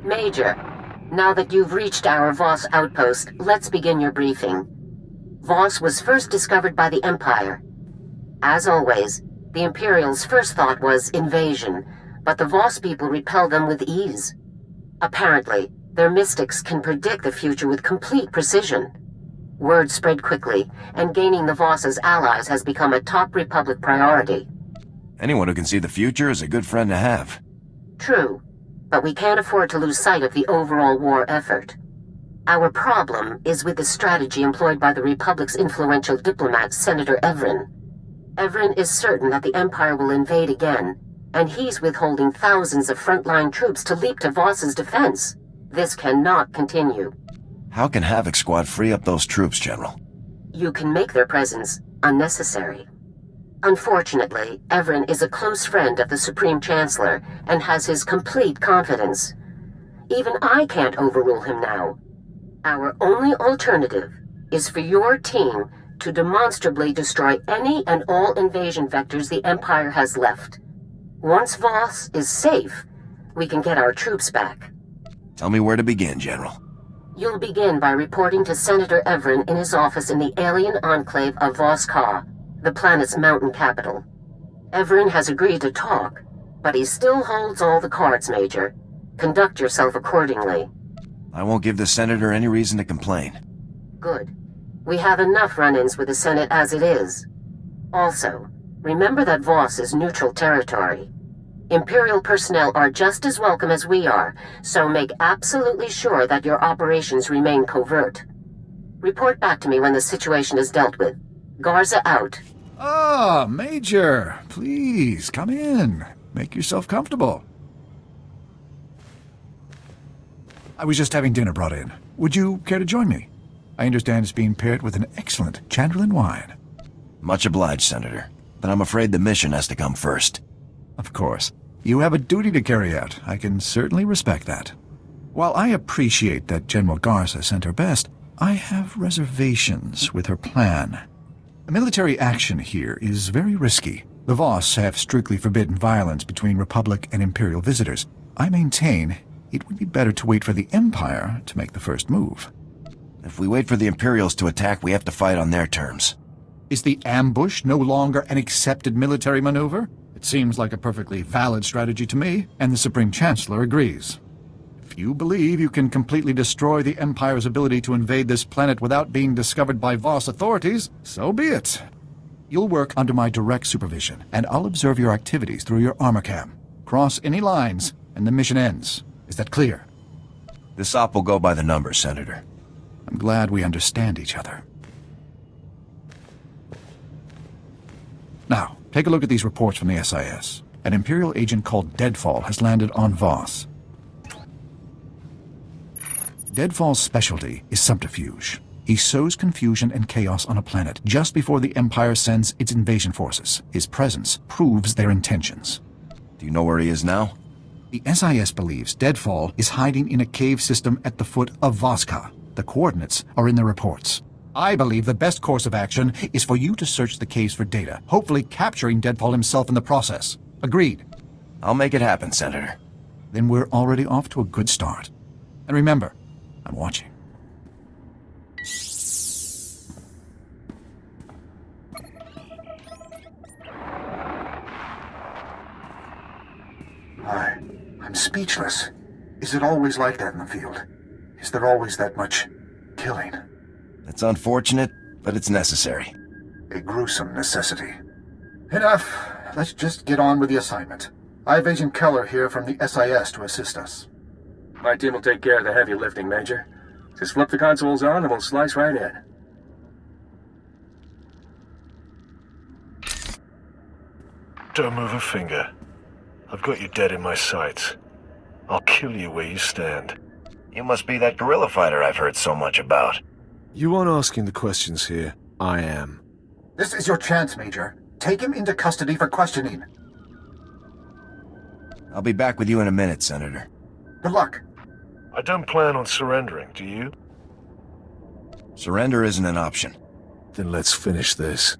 Major, now that you've reached our Voss outpost, let's begin your briefing. Voss was first discovered by the Empire. As always, the Imperials' first thought was invasion, but the Voss people repel them with ease. Apparently, their mystics can predict the future with complete precision. Word spread quickly, and gaining the Voss as allies has become a top Republic priority. Anyone who can see the future is a good friend to have. True, but we can't afford to lose sight of the overall war effort. Our problem is with the strategy employed by the Republic's influential diplomat, Senator Evren. Evren is certain that the Empire will invade again, and he's withholding thousands of frontline troops to leap to Voss's defense. This cannot continue. How can Havoc Squad free up those troops, General? You can make their presence unnecessary. Unfortunately, Evren is a close friend of the Supreme Chancellor and has his complete confidence. Even I can't overrule him now. Our only alternative is for your team to demonstrably destroy any and all invasion vectors the Empire has left. Once Voss is safe, we can get our troops back. Tell me where to begin, General. You'll begin by reporting to Senator Evren in his office in the alien enclave of Voss, the planet's mountain capital. Evren has agreed to talk, but he still holds all the cards, Major. Conduct yourself accordingly. I won't give the Senator any reason to complain. Good. We have enough run-ins with the Senate as it is. Also, remember that Voss is neutral territory. Imperial personnel are just as welcome as we are, so make absolutely sure that your operations remain covert. Report back to me when the situation is dealt with. Garza out. Ah, Major, please, come in. Make yourself comfortable. I was just having dinner brought in. Would you care to join me? I understand it's being paired with an excellent Chandlerland wine. Much obliged, Senator, but I'm afraid the mission has to come first. Of course. You have a duty to carry out. I can certainly respect that. While I appreciate that General Garza sent her best, I have reservations with her plan. Military action here is very risky. The Voss have strictly forbidden violence between Republic and Imperial visitors. I maintain it would be better to wait for the Empire to make the first move. If we wait for the Imperials to attack, we have to fight on their terms. Is the ambush no longer an accepted military maneuver? It seems like a perfectly valid strategy to me, and the Supreme Chancellor agrees. If you believe you can completely destroy the Empire's ability to invade this planet without being discovered by Voss authorities, so be it. You'll work under my direct supervision, and I'll observe your activities through your armor cam. Cross any lines, and the mission ends. Is that clear? This op will go by the numbers, Senator. I'm glad we understand each other. Now, take a look at these reports from the SIS. An Imperial agent called Deadfall has landed on Voss. Deadfall's specialty is subterfuge. He sows confusion and chaos on a planet just before the Empire sends its invasion forces. His presence proves their intentions. Do you know where he is now? The SIS believes Deadfall is hiding in a cave system at the foot of Voska. The coordinates are in the reports. I believe the best course of action is for you to search the caves for data, hopefully capturing Deadfall himself in the process. Agreed? I'll make it happen, Senator. Then we're already off to a good start. And remember, I'm watching. I'm speechless. Is it always like that in the field? Is there always that much killing? It's unfortunate, but it's necessary. A gruesome necessity. Enough. Let's just get on with the assignment. I have Agent Keller here from the SIS to assist us. My team will take care of the heavy lifting, Major. Just flip the consoles on and we'll slice right in. Don't move a finger. I've got you dead in my sights. I'll kill you where you stand. You must be that guerrilla fighter I've heard so much about. You aren't asking the questions here. I am. This is your chance, Major. Take him into custody for questioning. I'll be back with you in a minute, Senator. Good luck. I don't plan on surrendering, do you? Surrender isn't an option. Then let's finish this.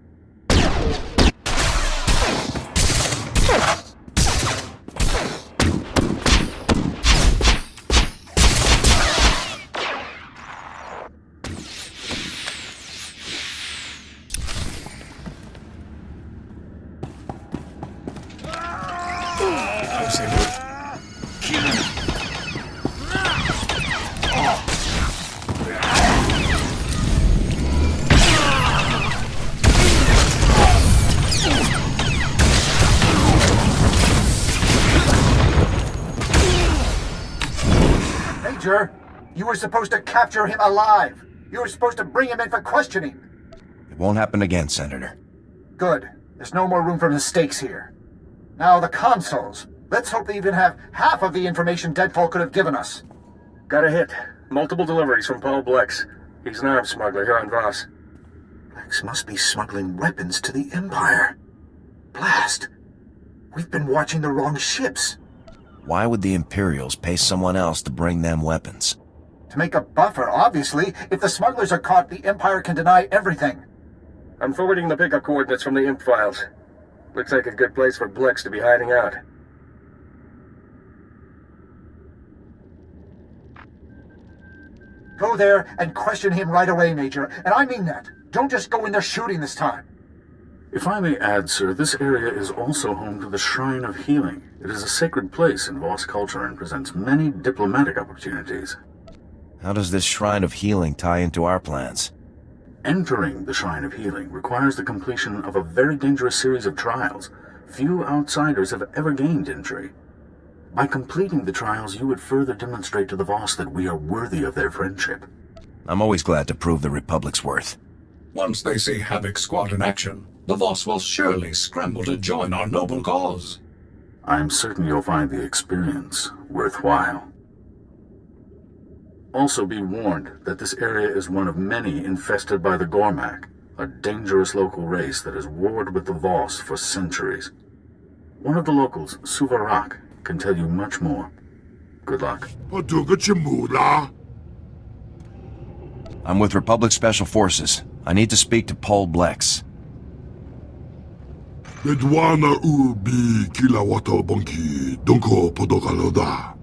Major, you were supposed to capture him alive. You were supposed to bring him in for questioning. It won't happen again, Senator. Good. There's no more room for mistakes here. Now, the consoles. Let's hope they even have half of the information Deadfall could have given us. Got a hit. Multiple deliveries from Paul Blex. He's an arms smuggler here on Voss. Blex must be smuggling weapons to the Empire. Blast! We've been watching the wrong ships. Why would the Imperials pay someone else to bring them weapons? To make a buffer, obviously. If the smugglers are caught, the Empire can deny everything. I'm forwarding the pickup coordinates from the Imp files. Looks like a good place for Blex to be hiding out. Go there and question him right away, Major. And I mean that. Don't just go in there shooting this time. If I may add, sir, this area is also home to the Shrine of Healing. It is a sacred place in Voss culture and presents many diplomatic opportunities. How does this Shrine of Healing tie into our plans? Entering the Shrine of Healing requires the completion of a very dangerous series of trials. Few outsiders have ever gained entry. By completing the trials, you would further demonstrate to the Voss that we are worthy of their friendship. I'm always glad to prove the Republic's worth. Once they see Havoc Squad in action, the Voss will surely scramble to join our noble cause. I'm certain you'll find the experience worthwhile. Also be warned that this area is one of many infested by the Gormak, a dangerous local race that has warred with the Voss for centuries. One of the locals, Suvarak, can tell you much more. Good luck. I'm with Republic Special Forces. I need to speak to Paul Blex. Bedwana ubi kilawata bonki donko podokaloda.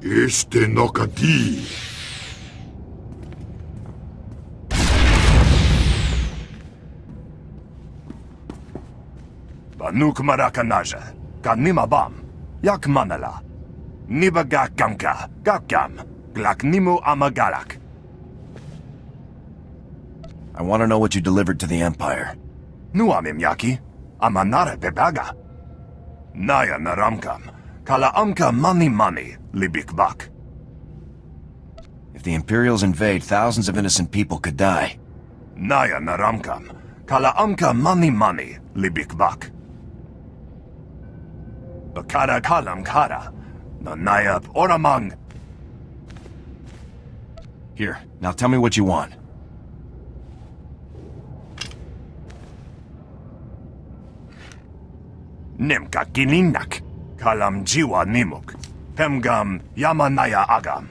Este nokati. Banuk marakanaja, kanima bam, yak manala. Nibaga kanka, gakam, glaknimu amagalak. I want to know what you delivered to the Empire. Nuamim yaki, amanare bebaga. Naya naramkam, kala amka mani libikbak. If the Imperials invade, thousands of innocent people could die. Naya naramkam, kala amka mani libikbak. Bakara kalam kara, no nayab oramang. Here, now tell me what you want. Nimka gininak, kalam jiwa nimuk, pemgam yamanaya agam.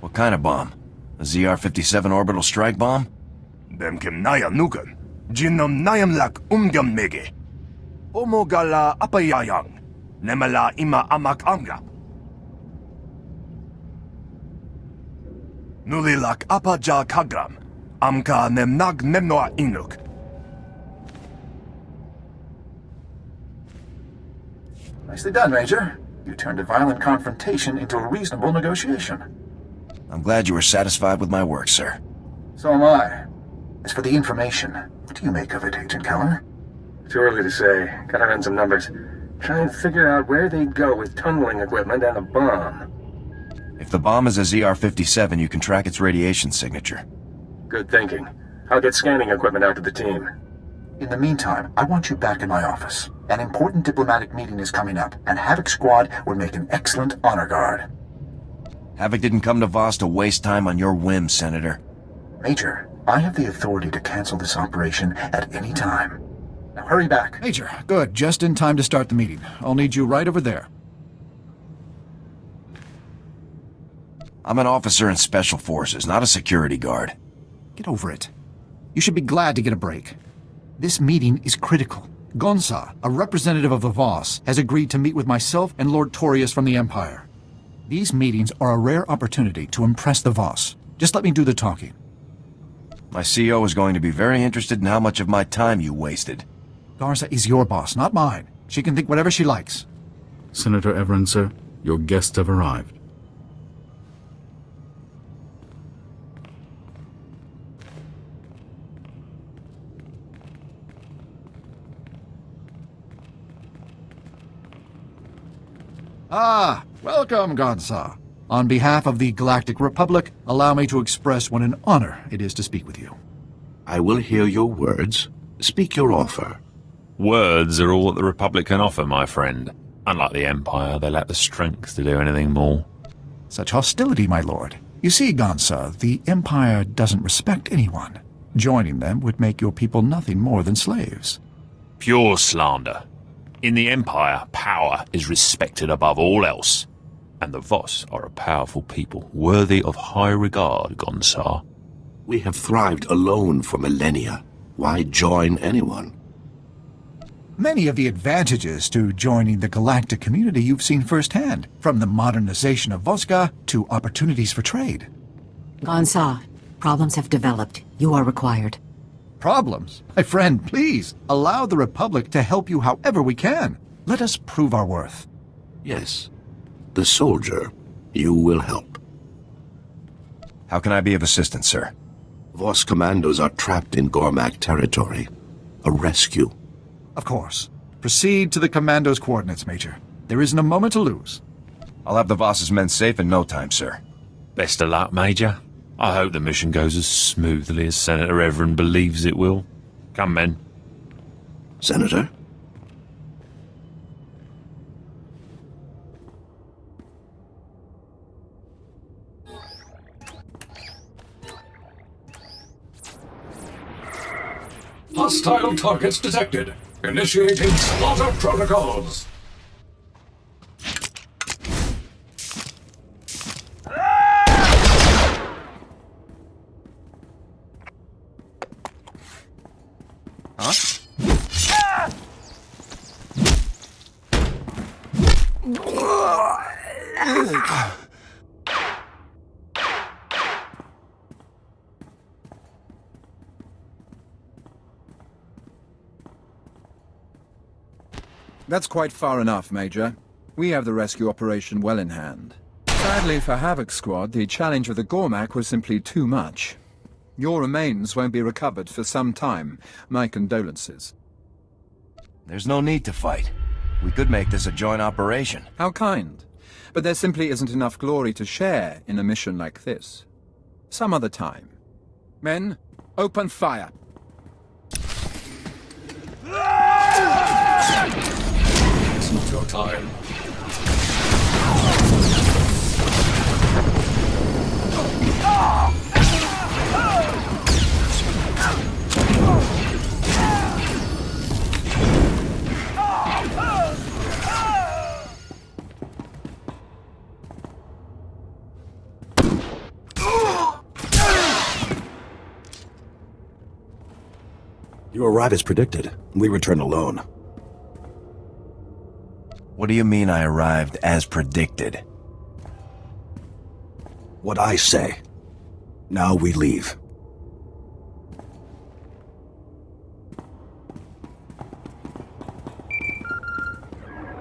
What kind of bomb? A ZR-57 orbital strike bomb? Bemkim naya nukan, jinom nayam lak umgam mege. Omogala apayayang, nemala ima amak amga. Nulilak apaja kagram, amka nemnag nemnoa inuk. Nicely done, Major. You turned a violent confrontation into a reasonable negotiation. I'm glad you were satisfied with my work, sir. So am I. As for the information, what do you make of it, Agent Keller? Too early to say. Gotta run some numbers. Try and figure out where they'd go with tunneling equipment and a bomb. If the bomb is a ZR-57, you can track its radiation signature. Good thinking. I'll get scanning equipment out to the team. In the meantime, I want you back in my office. An important diplomatic meeting is coming up, and Havoc Squad would make an excellent honor guard. Havoc didn't come to Voss to waste time on your whims, Senator. Major, I have the authority to cancel this operation at any time. Now hurry back. Major, good. Just in time to start the meeting. I'll need you right over there. I'm an officer in Special Forces, not a security guard. Get over it. You should be glad to get a break. This meeting is critical. Gonsa, a representative of the Voss, has agreed to meet with myself and Lord Torius from the Empire. These meetings are a rare opportunity to impress the Voss. Just let me do the talking. My CO is going to be very interested in how much of my time you wasted. Garza is your boss, not mine. She can think whatever she likes. Senator Everin, sir, your guests have arrived. Ah, welcome, Gonsa. On behalf of the Galactic Republic, allow me to express what an honor it is to speak with you. I will hear your words. Speak your offer. Words are all that the Republic can offer, my friend. Unlike the Empire, they lack the strength to do anything more. Such hostility, my lord. You see, Gonsa, the Empire doesn't respect anyone. Joining them would make your people nothing more than slaves. Pure slander. In the Empire, power is respected above all else. And the Voss are a powerful people, worthy of high regard, Gonsa. We have thrived alone for millennia. Why join anyone? Many of the advantages to joining the galactic community you've seen firsthand, from the modernization of Voska to opportunities for trade. Gonsa, problems have developed. You are required. Problems? My friend, please, allow the Republic to help you however we can. Let us prove our worth. Yes. The soldier, you will help. How can I be of assistance, sir? Voss commandos are trapped in Gormak territory. A rescue. Of course. Proceed to the commando's coordinates, Major. There isn't a moment to lose. I'll have the Voss's men safe in no time, sir. Best of luck, Major. I hope the mission goes as smoothly as Senator Everin believes it will. Come, men. Senator? Hostile targets detected. Initiating slaughter protocols. That's quite far enough, Major. We have the rescue operation well in hand. Sadly for Havoc Squad, the challenge of the Gormak was simply too much. Your remains won't be recovered for some time. My condolences. There's no need to fight. We could make this a joint operation. How kind. But there simply isn't enough glory to share in a mission like this. Some other time. Men, open fire. It's not your time. You arrive as predicted. We return alone. What do you mean I arrived as predicted? What I say. Now we leave.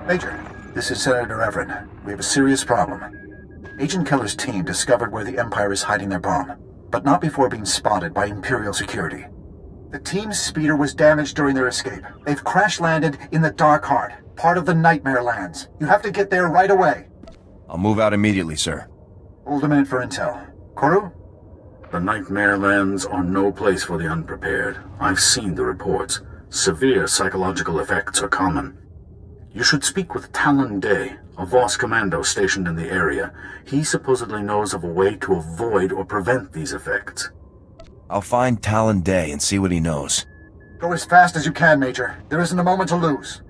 Major, this is Senator Everin. We have a serious problem. Agent Keller's team discovered where the Empire is hiding their bomb, but not before being spotted by Imperial security. The team's speeder was damaged during their escape. They've crash-landed in the Dark Heart, part of the Nightmare Lands. You have to get there right away. I'll move out immediately, sir. Hold a minute for intel. Koru? The Nightmare Lands are no place for the unprepared. I've seen the reports. Severe psychological effects are common. You should speak with Talon Day, a Voss commando stationed in the area. He supposedly knows of a way to avoid or prevent these effects. I'll find Talon Day and see what he knows. Go as fast as you can, Major. There isn't a moment to lose.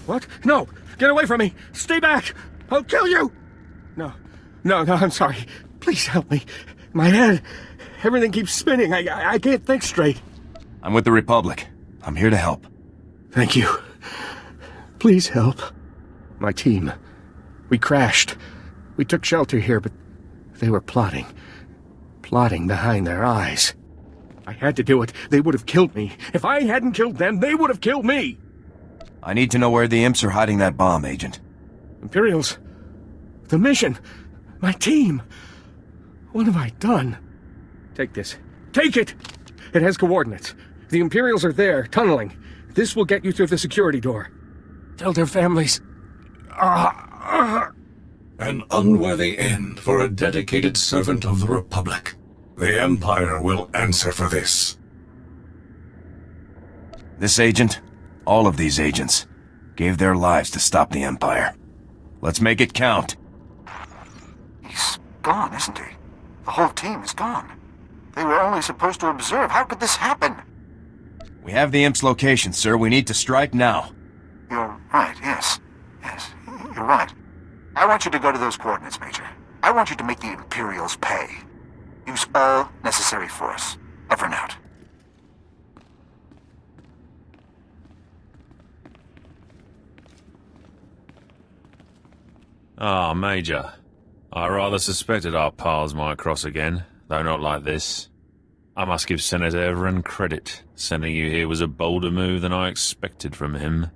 What? No! Get away from me! Stay back! I'll kill you! No, I'm sorry. Please help me. My head, everything keeps spinning. I can't think straight. I'm with the Republic. I'm here to help. Thank you. Please help. My team. We crashed. We took shelter here, but they were plotting. Plotting behind their eyes. I had to do it. They would have killed me. If I hadn't killed them, they would have killed me. I need to know where the imps are hiding that bomb, Agent. Imperials. The mission. My team. What have I done? Take this. Take it! It has coordinates. The Imperials are there, tunneling. This will get you through the security door. Tell their families. An unworthy end for a dedicated servant of the Republic. The Empire will answer for this. This agent, all of these agents, gave their lives to stop the Empire. Let's make it count. He's gone, isn't he? The whole team is gone. They were only supposed to observe. How could this happen? We have the Imp's location, sir. We need to strike now. You're right, yes. Yes, you're right. I want you to go to those coordinates, Major. I want you to make the Imperials pay. Use all necessary force. Over and out. Ah, Major. I rather suspected our paths might cross again, though not like this. I must give Senator Everin credit. Sending you here was a bolder move than I expected from him.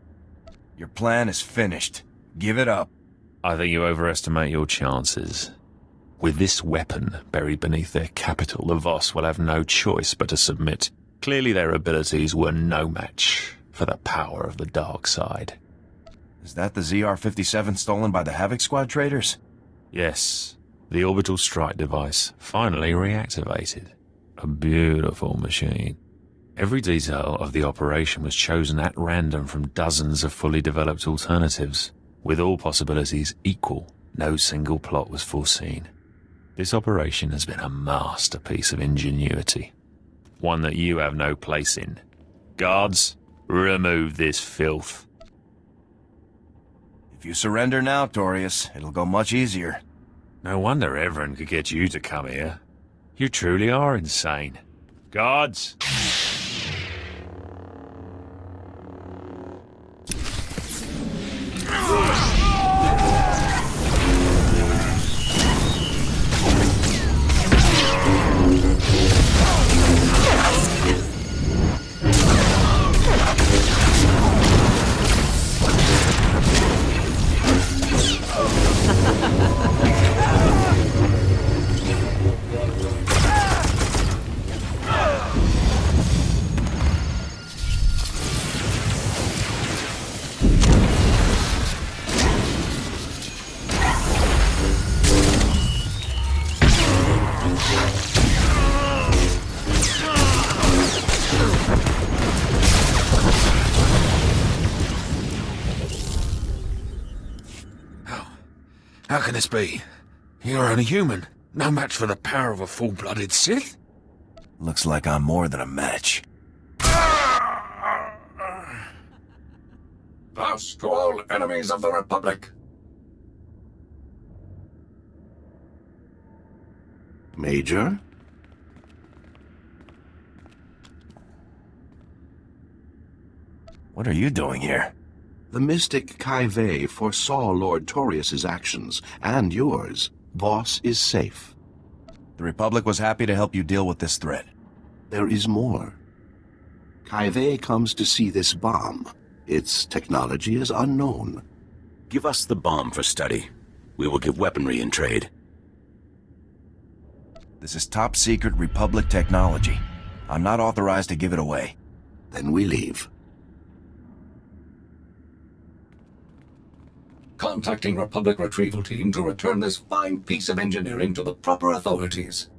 Your plan is finished. Give it up. I think you overestimate your chances. With this weapon buried beneath their capital, the Voss will have no choice but to submit. Clearly their abilities were no match for the power of the dark side. Is that the ZR-57 stolen by the Havoc Squad traders? Yes, the orbital strike device finally reactivated. A beautiful machine. Every detail of the operation was chosen at random from dozens of fully developed alternatives. With all possibilities equal, no single plot was foreseen. This operation has been a masterpiece of ingenuity. One that you have no place in. Guards, remove this filth. If you surrender now, Torius, it'll go much easier. No wonder Everin could get you to come here. You truly are insane. Guards! How can this be? You're only human. No match for the power of a full-blooded Sith? Looks like I'm more than a match. Voss to all enemies of the Republic. Major? What are you doing here? The mystic Kai Vey foresaw Lord Torius's actions, and yours. Voss is safe. The Republic was happy to help you deal with this threat. There is more. Kai Vey comes to see this bomb. Its technology is unknown. Give us the bomb for study. We will give weaponry in trade. This is top-secret Republic technology. I'm not authorized to give it away. Then we leave. Contacting Republic retrieval team to return this fine piece of engineering to the proper authorities.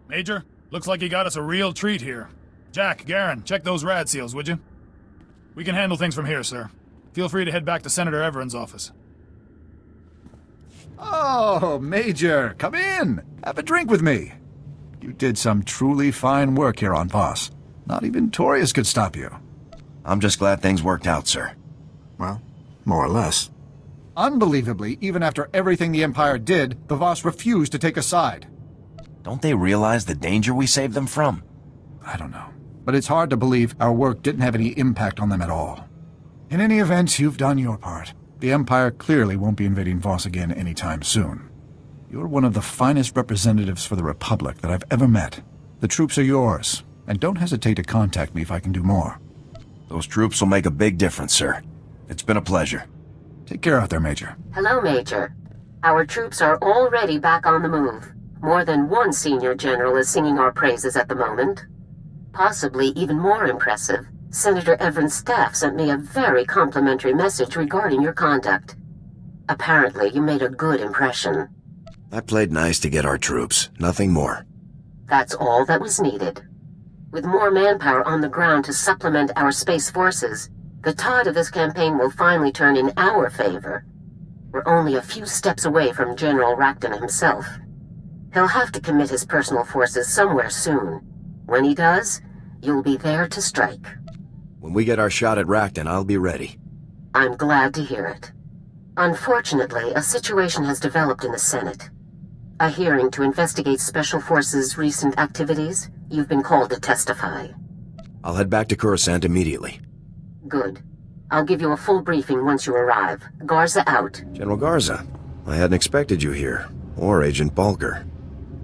Major, looks like you got us a real treat here. Jack, Garen, check those rad seals, would you? We can handle things from here, sir. Feel free to head back to Senator Everin's office. Oh, Major, come in. Have a drink with me. You did some truly fine work here on Voss. Not even Torius could stop you. I'm just glad things worked out, sir. Well, more or less. Unbelievably, even after everything the Empire did, the Voss refused to take a side. Don't they realize the danger we saved them from? I don't know. But it's hard to believe our work didn't have any impact on them at all. In any event, you've done your part. The Empire clearly won't be invading Voss again anytime soon. You're one of the finest representatives for the Republic that I've ever met. The troops are yours, and don't hesitate to contact me if I can do more. Those troops will make a big difference, sir. It's been a pleasure. Take care out there, Major. Hello, Major. Our troops are already back on the move. More than one senior general is singing our praises at the moment. Possibly even more impressive, Senator Everin's staff sent me a very complimentary message regarding your conduct. Apparently, you made a good impression. I played nice to get our troops, nothing more. That's all that was needed. With more manpower on the ground to supplement our space forces, the tide of this campaign will finally turn in our favor. We're only a few steps away from General Racton himself. He'll have to commit his personal forces somewhere soon. When he does, you'll be there to strike. When we get our shot at Racton, I'll be ready. I'm glad to hear it. Unfortunately, a situation has developed in the Senate. A hearing to investigate Special Forces' recent activities. You've been called to testify. I'll head back to Coruscant immediately. Good. I'll give you a full briefing once you arrive. Garza out. General Garza, I hadn't expected you here. Or Agent Bulger.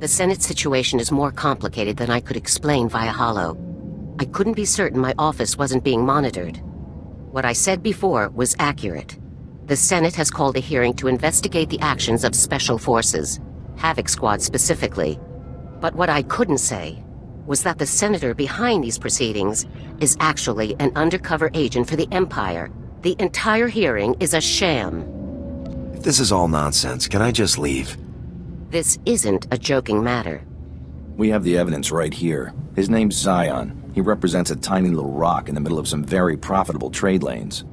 The Senate situation is more complicated than I could explain via holo. I couldn't be certain my office wasn't being monitored. What I said before was accurate. The Senate has called a hearing to investigate the actions of Special Forces, Havoc Squad specifically. But what I couldn't say was that the senator behind these proceedings is actually an undercover agent for the Empire. The entire hearing is a sham. If this is all nonsense, can I just leave? This isn't a joking matter. We have the evidence right here. His name's Zion. He represents a tiny little rock in the middle of some very profitable trade lanes.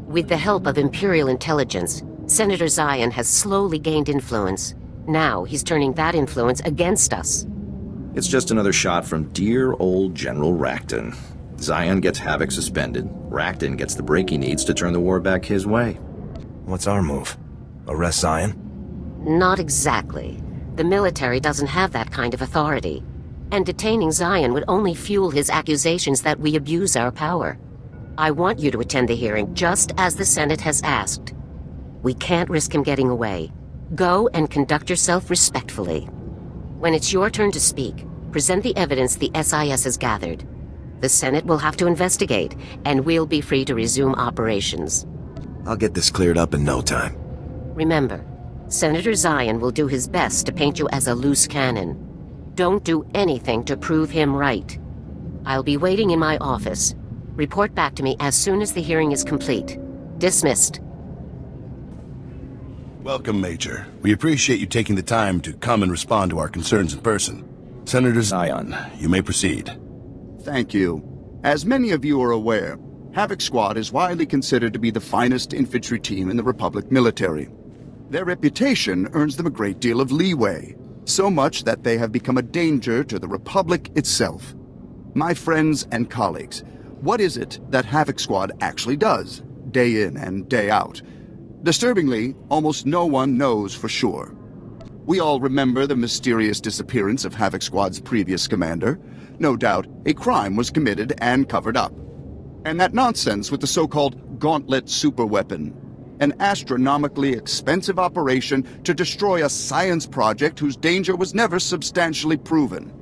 With the help of Imperial intelligence, Senator Zion has slowly gained influence. Now he's turning that influence against us. It's just another shot from dear old General Racton. Zion gets Havoc suspended. Racton gets the break he needs to turn the war back his way. What's our move? Arrest Zion? Not exactly. The military doesn't have that kind of authority. And detaining Zion would only fuel his accusations that we abuse our power. I want you to attend the hearing just as the Senate has asked. We can't risk him getting away. Go and conduct yourself respectfully. When it's your turn to speak, present the evidence the SIS has gathered. The Senate will have to investigate, and we'll be free to resume operations. I'll get this cleared up in no time. Remember, Senator Zion will do his best to paint you as a loose cannon. Don't do anything to prove him right. I'll be waiting in my office. Report back to me as soon as the hearing is complete. Dismissed. Welcome, Major. We appreciate you taking the time to come and respond to our concerns in person. Senator Zion, you may proceed. Thank you. As many of you are aware, Havoc Squad is widely considered to be the finest infantry team in the Republic military. Their reputation earns them a great deal of leeway, so much that they have become a danger to the Republic itself. My friends and colleagues, what is it that Havoc Squad actually does, day in and day out? Disturbingly, almost no one knows for sure. We all remember the mysterious disappearance of Havoc Squad's previous commander. No doubt, a crime was committed and covered up. And that nonsense with the so-called Gauntlet superweapon, an astronomically expensive operation to destroy a science project whose danger was never substantially proven.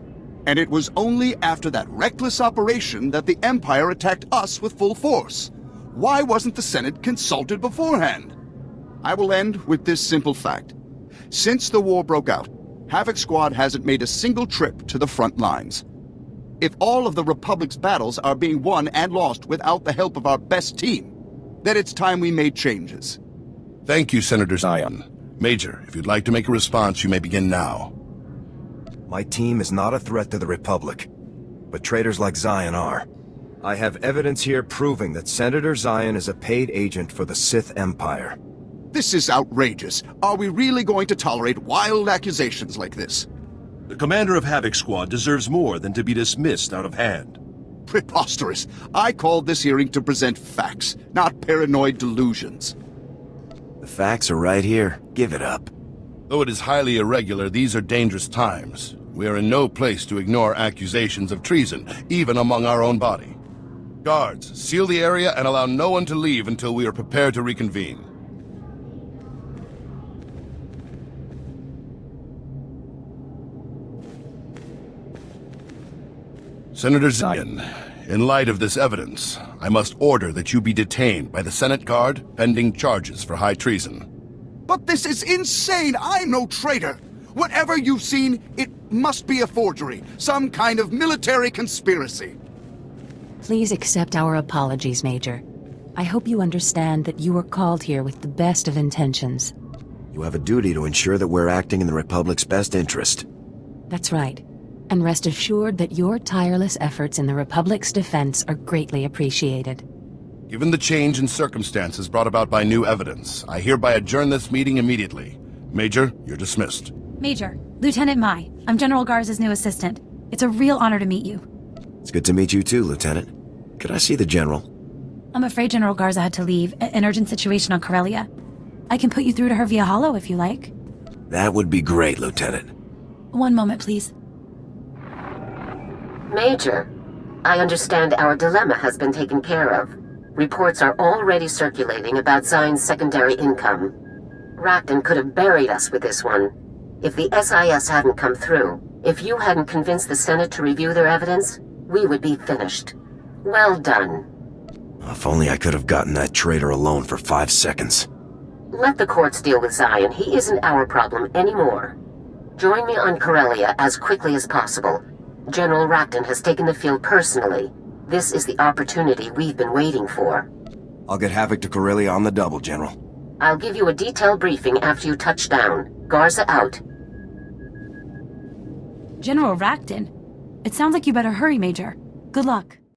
And it was only after that reckless operation that the Empire attacked us with full force. Why wasn't the Senate consulted beforehand? I will end with this simple fact. Since the war broke out, Havoc Squad hasn't made a single trip to the front lines. If all of the Republic's battles are being won and lost without the help of our best team, then it's time we made changes. Thank you, Senator Zion. Major, if you'd like to make a response, you may begin now. My team is not a threat to the Republic, but traitors like Zion are. I have evidence here proving that Senator Zion is a paid agent for the Sith Empire. This is outrageous. Are we really going to tolerate wild accusations like this? The commander of Havoc Squad deserves more than to be dismissed out of hand. Preposterous. I called this hearing to present facts, not paranoid delusions. The facts are right here. Give it up. Though it is highly irregular, these are dangerous times. We are in no place to ignore accusations of treason, even among our own body. Guards, seal the area and allow no one to leave until we are prepared to reconvene. Senator Zion, in light of this evidence, I must order that you be detained by the Senate Guard pending charges for high treason. But this is insane! I'm no traitor! Whatever you've seen, it must be a forgery. Some kind of military conspiracy. Please accept our apologies, Major. I hope you understand that you were called here with the best of intentions. You have a duty to ensure that we're acting in the Republic's best interest. That's right. And rest assured that your tireless efforts in the Republic's defense are greatly appreciated. Given the change in circumstances brought about by new evidence, I hereby adjourn this meeting immediately. Major, you're dismissed. Major, Lieutenant Mai, I'm General Garza's new assistant. It's a real honor to meet you. It's good to meet you too, Lieutenant. Could I see the General? I'm afraid General Garza had to leave. An urgent situation on Corellia. I can put you through to her via holo if you like. That would be great, Lieutenant. One moment, please. Major, I understand our dilemma has been taken care of. Reports are already circulating about Zion's secondary income. Racton could have buried us with this one. If the SIS hadn't come through, if you hadn't convinced the Senate to review their evidence, we would be finished. Well done. If only I could have gotten that traitor alone for 5 seconds. Let the courts deal with Zion. He isn't our problem anymore. Join me on Corellia as quickly as possible. General Racton has taken the field personally. This is the opportunity we've been waiting for. I'll get Havoc to Corellia on the double, General. I'll give you a detailed briefing after you touch down. Garza out. General Racton? It sounds like you better hurry, Major. Good luck.